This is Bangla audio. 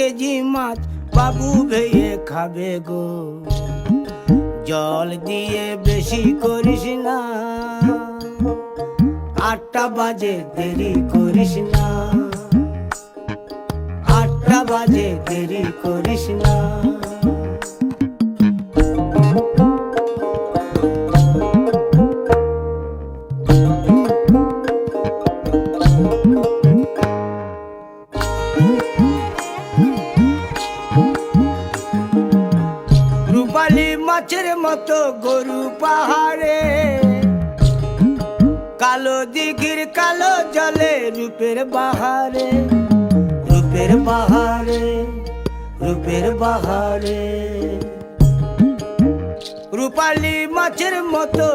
কেজি মাছ বাবু ভেয়ে খাবে গো। জল দিয়ে বেশি করিস না, 8টা বাজে দেরি করিস না, 8টা বাজে দেরি করিস না। রূপালী মাছের মতো গরু পাহাড়ে, কালো দিঘির কালো জলে রূপের বাহারে, রূপের বাহারে, রূপের বাহারে। রূপালী মাছের মতো